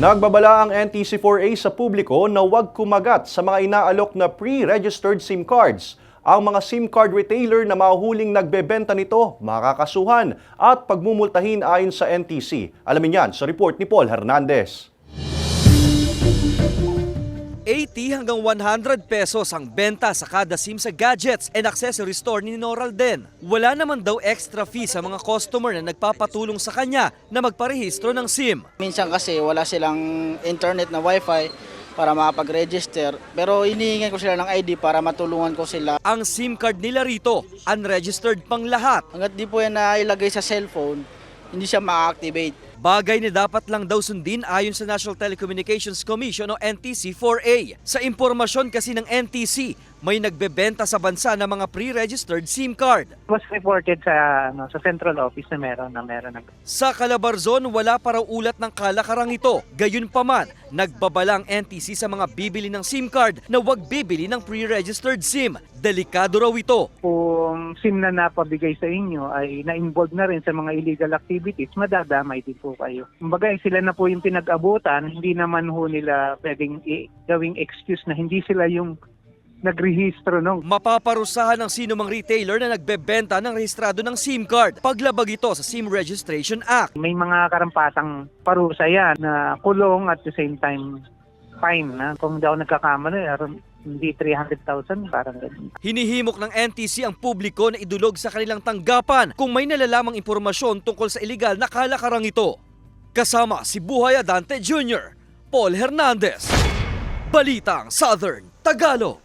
Nagbabala ang NTC4A sa publiko na huwag kumagat sa mga inaalok na pre-registered SIM cards. Ang mga SIM card retailer na mahuhuling nagbebenta nito, makakasuhan at pagmumultahin ayon sa NTC. Alamin yan sa report ni Paul Hernandez. 80 hanggang 100 pesos ang benta sa kada SIM sa gadgets and accessory store ni Noralden. Wala naman daw extra fee sa mga customer na nagpapatulong sa kanya na magparehistro ng SIM. Minsan kasi wala silang internet na wifi para makapag-register, pero hinihingan ko sila ng ID para matulungan ko sila. Ang SIM card nila rito, unregistered pang lahat. Hanggat di po yan nailagay sa cellphone, hindi siya ma-activate. Bagay na dapat lang daw sundin ayon sa National Telecommunications Commission o NTC4A. Sa impormasyon kasi ng NTC, may nagbebenta sa bansa ng mga pre-registered SIM card. Was reported sa central office na meron. Sa Calabarzon, wala pa raw ulat ng kalakarang ito. Gayunpaman, nagbabala ang NTC sa mga bibili ng SIM card na huwag bibili ng pre-registered SIM. Delikado raw ito. Kung SIM na napabigay sa inyo ay na-involve na rin sa mga illegal activities, madadamay din po kayo. Kumbaga sila na po yung pinag-abutan, hindi naman ho nila pwedeng gawing excuse na hindi sila yung nagrehistro nung. Mapaparusahan ng sino mang retailer na nagbebenta ng rehistrado ng SIM card. Paglabag ito sa SIM Registration Act. May mga karampatang parusa yan na kulong at the same time fine. Kung daw nagkakamali, hindi 300,000, parang ganun. Hinihimok ng NTC ang publiko na idulog sa kanilang tanggapan kung may nalalamang impormasyon tungkol sa iligal na kalakarang ito. Kasama si Buhay Adante Jr., Paul Hernandez, Balitang Southern Tagalog.